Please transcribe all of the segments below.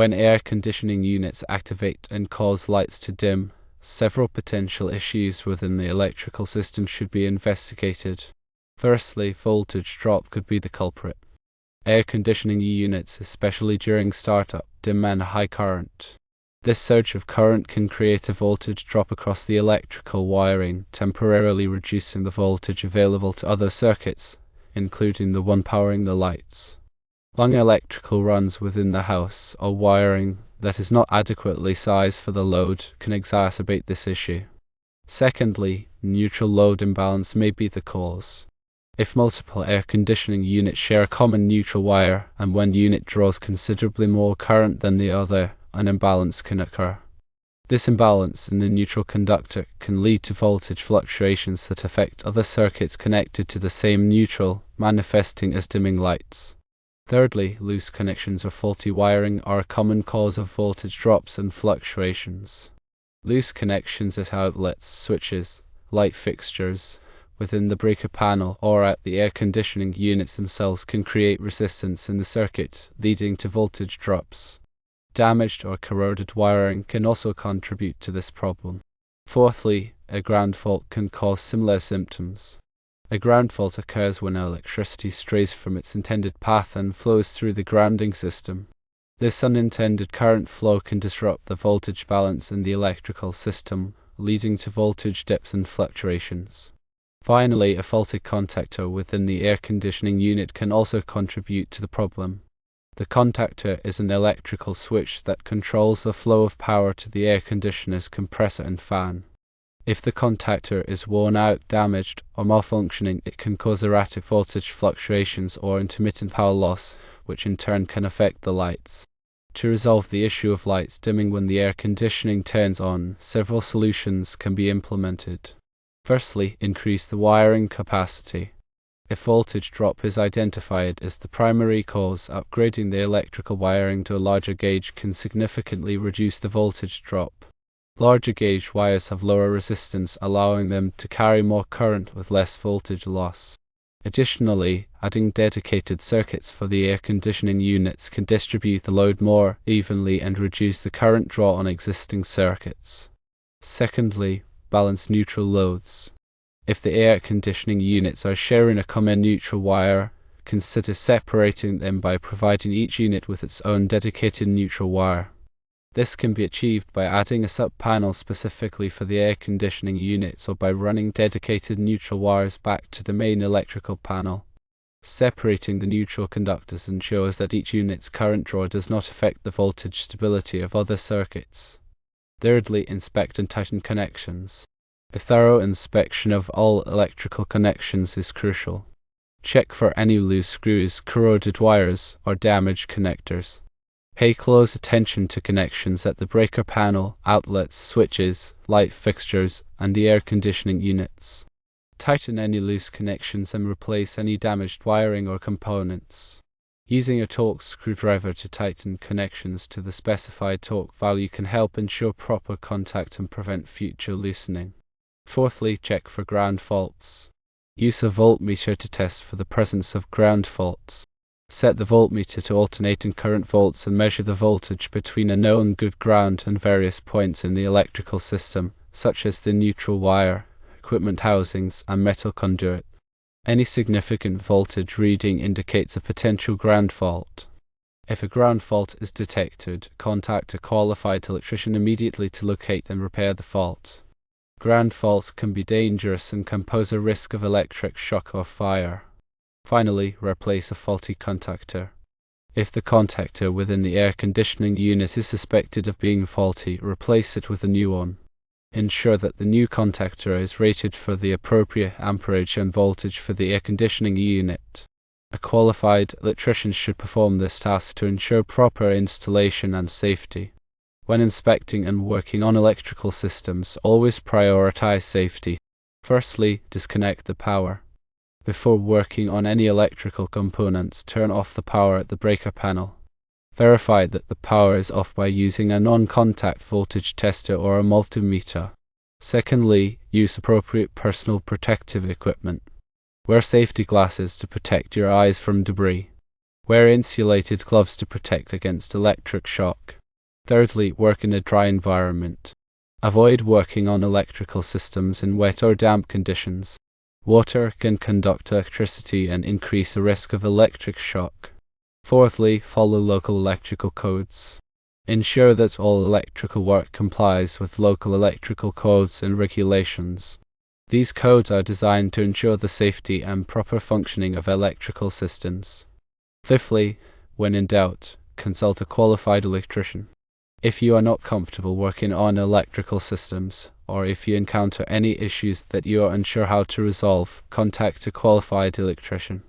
When air conditioning units activate and cause lights to dim, several potential issues within the electrical system should be investigated. Firstly, voltage drop could be the culprit. Air conditioning units, especially during startup, demand high current. This surge of current can create a voltage drop across the electrical wiring, temporarily reducing the voltage available to other circuits, including the one powering the lights. Long electrical runs within the house or wiring that is not adequately sized for the load can exacerbate this issue. Secondly, neutral load imbalance may be the cause. If multiple air conditioning units share a common neutral wire, and one unit draws considerably more current than the other, an imbalance can occur. This imbalance in the neutral conductor can lead to voltage fluctuations that affect other circuits connected to the same neutral, manifesting as dimming lights. Thirdly, loose connections or faulty wiring are a common cause of voltage drops and fluctuations. Loose connections at outlets, switches, light fixtures, within the breaker panel or at the air conditioning units themselves can create resistance in the circuit, leading to voltage drops. Damaged or corroded wiring can also contribute to this problem. Fourthly, a ground fault can cause similar symptoms. A ground fault occurs when electricity strays from its intended path and flows through the grounding system. This unintended current flow can disrupt the voltage balance in the electrical system, leading to voltage dips and fluctuations. Finally, a faulty contactor within the air conditioning unit can also contribute to the problem. The contactor is an electrical switch that controls the flow of power to the air conditioner's compressor and fan. If the contactor is worn out, damaged, or malfunctioning, it can cause erratic voltage fluctuations or intermittent power loss, which in turn can affect the lights. To resolve the issue of lights dimming when the air conditioning turns on, several solutions can be implemented. Firstly, increase the wiring capacity. If voltage drop is identified as the primary cause, upgrading the electrical wiring to a larger gauge can significantly reduce the voltage drop. Larger gauge wires have lower resistance, allowing them to carry more current with less voltage loss. Additionally, adding dedicated circuits for the air conditioning units can distribute the load more evenly and reduce the current draw on existing circuits. Secondly, balance neutral loads. If the air conditioning units are sharing a common neutral wire, consider separating them by providing each unit with its own dedicated neutral wire. This can be achieved by adding a sub-panel specifically for the air conditioning units or by running dedicated neutral wires back to the main electrical panel. Separating the neutral conductors ensures that each unit's current draw does not affect the voltage stability of other circuits. Thirdly, inspect and tighten connections. A thorough inspection of all electrical connections is crucial. Check for any loose screws, corroded wires, or damaged connectors. Pay close attention to connections at the breaker panel, outlets, switches, light fixtures, and the air conditioning units. Tighten any loose connections and replace any damaged wiring or components. Using a torque screwdriver to tighten connections to the specified torque value can help ensure proper contact and prevent future loosening. Fourthly, check for ground faults. Use a voltmeter to test for the presence of ground faults. Set the voltmeter to alternating current volts and measure the voltage between a known good ground and various points in the electrical system, such as the neutral wire, equipment housings, and metal conduit. Any significant voltage reading indicates a potential ground fault. If a ground fault is detected, contact a qualified electrician immediately to locate and repair the fault. Ground faults can be dangerous and can pose a risk of electric shock or fire. Finally, replace a faulty contactor. If the contactor within the air conditioning unit is suspected of being faulty, replace it with a new one. Ensure that the new contactor is rated for the appropriate amperage and voltage for the air conditioning unit. A qualified electrician should perform this task to ensure proper installation and safety. When inspecting and working on electrical systems, always prioritize safety. Firstly, disconnect the power. Before working on any electrical components, turn off the power at the breaker panel. Verify that the power is off by using a non-contact voltage tester or a multimeter. Secondly, use appropriate personal protective equipment. Wear safety glasses to protect your eyes from debris. Wear insulated gloves to protect against electric shock. Thirdly, work in a dry environment. Avoid working on electrical systems in wet or damp conditions. Water can conduct electricity and increase the risk of electric shock. Fourthly, follow local electrical codes. Ensure that all electrical work complies with local electrical codes and regulations. These codes are designed to ensure the safety and proper functioning of electrical systems. Fifthly, when in doubt, consult a qualified electrician. If you are not comfortable working on electrical systems, or if you encounter any issues that you are unsure how to resolve, contact a qualified electrician.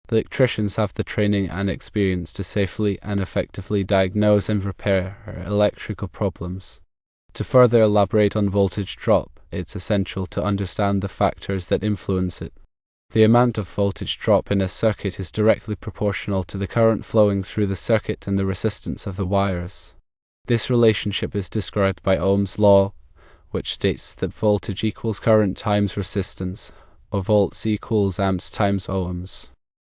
Electricians have the training and experience to safely and effectively diagnose and repair electrical problems. To further elaborate on voltage drop, it's essential to understand the factors that influence it. The amount of voltage drop in a circuit is directly proportional to the current flowing through the circuit and the resistance of the wires. This relationship is described by Ohm's law, which states that voltage equals current times resistance, or volts equals amps times ohms.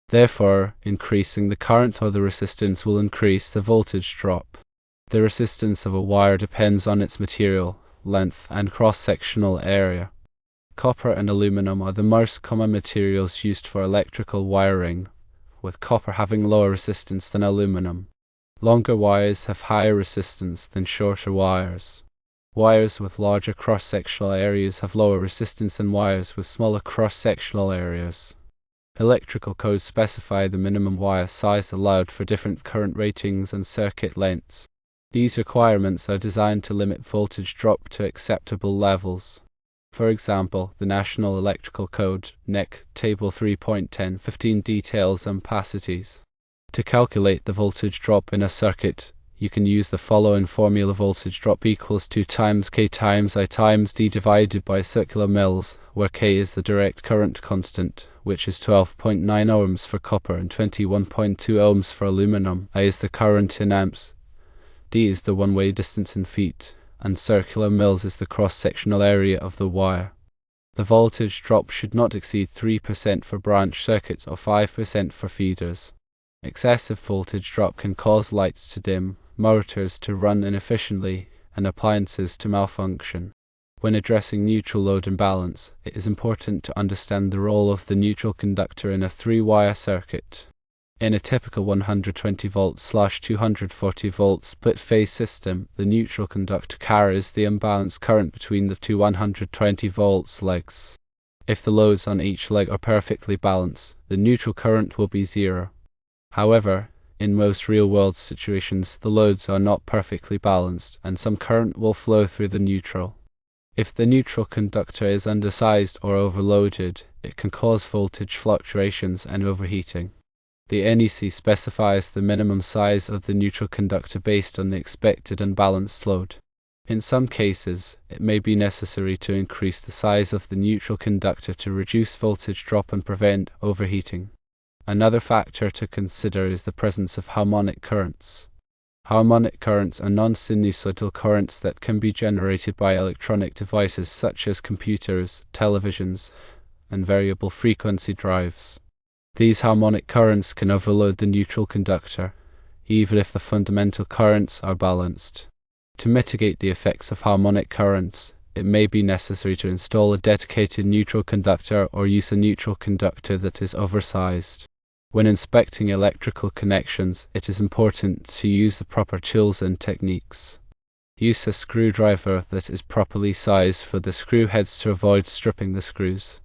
Therefore, increasing the current or the resistance will increase the voltage drop. The resistance of a wire depends on its material, length, and cross-sectional area. Copper and aluminum are the most common materials used for electrical wiring, with copper having lower resistance than aluminum. Longer wires have higher resistance than shorter wires. Wires with larger cross-sectional areas have lower resistance than wires with smaller cross-sectional areas. Electrical codes specify the minimum wire size allowed for different current ratings and circuit lengths. These requirements are designed to limit voltage drop to acceptable levels. For example, the National Electrical Code, NEC, Table 3.10.15 details ampacities. To calculate the voltage drop in a circuit, you can use the following formula: voltage drop equals 2 times K times I times D divided by circular mils, where K is the direct current constant, which is 12.9 ohms for copper and 21.2 ohms for aluminum. I is the current in amps, D is the one-way distance in feet, and circular mils is the cross-sectional area of the wire. The voltage drop should not exceed 3% for branch circuits or 5% for feeders. Excessive voltage drop can cause lights to dim, motors to run inefficiently, and appliances to malfunction. When addressing neutral load imbalance, it is important to understand the role of the neutral conductor in a 3-wire circuit. In a typical 120 volt/240 volt split-phase system, the neutral conductor carries the imbalance current between the two 120 volts legs. If the loads on each leg are perfectly balanced, the neutral current will be zero. However, in most real-world situations, the loads are not perfectly balanced, and some current will flow through the neutral. If the neutral conductor is undersized or overloaded, it can cause voltage fluctuations and overheating. The NEC specifies the minimum size of the neutral conductor based on the expected unbalanced load. In some cases, it may be necessary to increase the size of the neutral conductor to reduce voltage drop and prevent overheating. Another factor to consider is the presence of harmonic currents. Harmonic currents are non-sinusoidal currents that can be generated by electronic devices such as computers, televisions, and variable frequency drives. These harmonic currents can overload the neutral conductor, even if the fundamental currents are balanced. To mitigate the effects of harmonic currents, it may be necessary to install a dedicated neutral conductor or use a neutral conductor that is oversized. When inspecting electrical connections, it is important to use the proper tools and techniques. Use a screwdriver that is properly sized for the screw heads to avoid stripping the screws.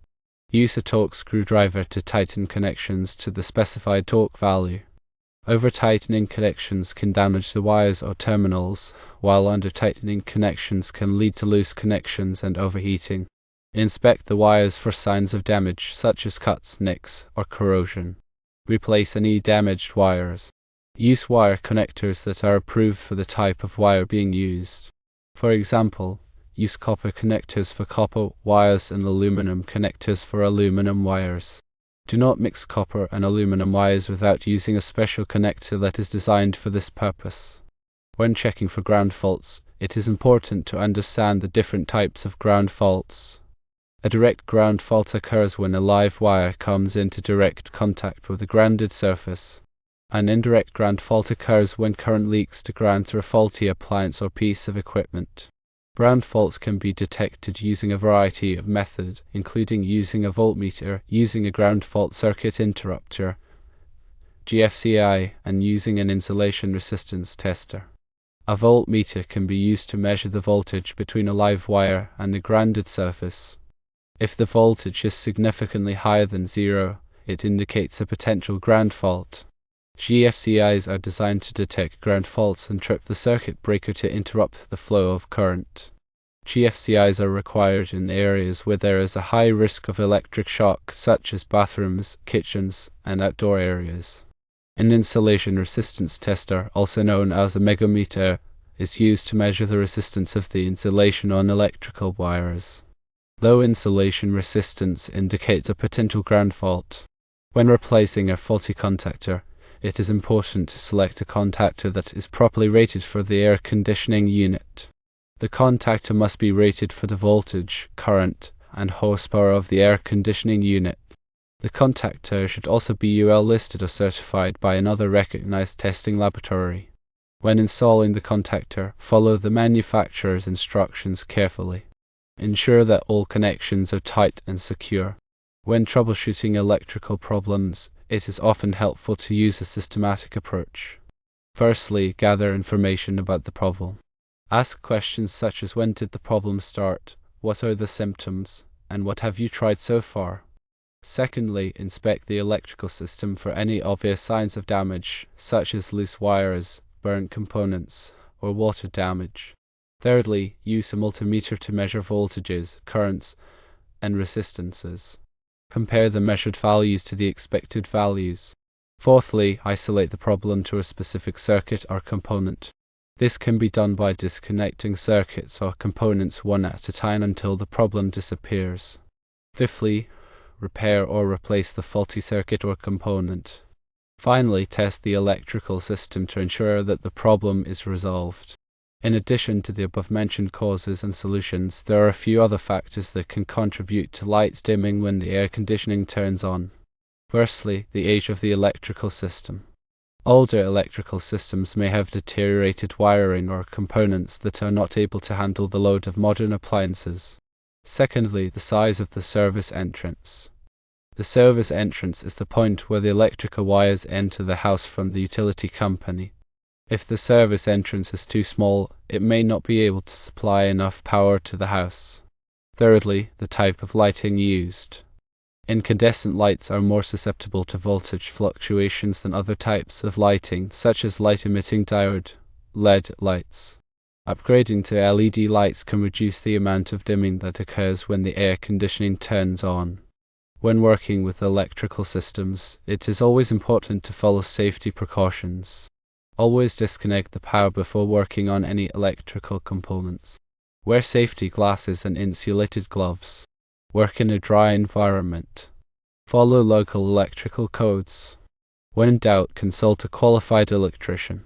Use a torque screwdriver to tighten connections to the specified torque value. Over-tightening connections can damage the wires or terminals, while under-tightening connections can lead to loose connections and overheating. Inspect the wires for signs of damage, such as cuts, nicks, or corrosion. Replace any damaged wires. Use wire connectors that are approved for the type of wire being used. For example, use copper connectors for copper wires and aluminum connectors for aluminum wires. Do not mix copper and aluminum wires without using a special connector that is designed for this purpose. When checking for ground faults, it is important to understand the different types of ground faults. A direct ground fault occurs when a live wire comes into direct contact with a grounded surface. An indirect ground fault occurs when current leaks to ground through a faulty appliance or piece of equipment. Ground faults can be detected using a variety of methods, including using a voltmeter, using a ground fault circuit interrupter, GFCI, and using an insulation resistance tester. A voltmeter can be used to measure the voltage between a live wire and a grounded surface. If the voltage is significantly higher than zero, it indicates a potential ground fault. GFCIs are designed to detect ground faults and trip the circuit breaker to interrupt the flow of current. GFCIs are required in areas where there is a high risk of electric shock, such as bathrooms, kitchens, and outdoor areas. An insulation resistance tester, also known as a megameter, is used to measure the resistance of the insulation on electrical wires. Low insulation resistance indicates a potential ground fault. When replacing a faulty contactor, it is important to select a contactor that is properly rated for the air conditioning unit. The contactor must be rated for the voltage, current, and horsepower of the air conditioning unit. The contactor should also be UL listed or certified by another recognized testing laboratory. When installing the contactor, follow the manufacturer's instructions carefully. Ensure that all connections are tight and secure. When troubleshooting electrical problems, it is often helpful to use a systematic approach. Firstly, gather information about the problem. Ask questions such as when did the problem start, what are the symptoms, and what have you tried so far. Secondly, inspect the electrical system for any obvious signs of damage, such as loose wires, burnt components, or water damage. Thirdly, use a multimeter to measure voltages, currents, and resistances. Compare the measured values to the expected values. Fourthly, isolate the problem to a specific circuit or component. This can be done by disconnecting circuits or components one at a time until the problem disappears. Fifthly, repair or replace the faulty circuit or component. Finally, test the electrical system to ensure that the problem is resolved. In addition to the above-mentioned causes and solutions, there are a few other factors that can contribute to lights dimming when the air conditioning turns on. Firstly, the age of the electrical system. Older electrical systems may have deteriorated wiring or components that are not able to handle the load of modern appliances. Secondly, the size of the service entrance. The service entrance is the point where the electrical wires enter the house from the utility company. If the service entrance is too small, it may not be able to supply enough power to the house. Thirdly, the type of lighting used. Incandescent lights are more susceptible to voltage fluctuations than other types of lighting, such as light-emitting diode, LED lights. Upgrading to LED lights can reduce the amount of dimming that occurs when the air conditioning turns on. When working with electrical systems, it is always important to follow safety precautions. Always disconnect the power before working on any electrical components. Wear safety glasses and insulated gloves. Work in a dry environment. Follow local electrical codes. When in doubt, consult a qualified electrician.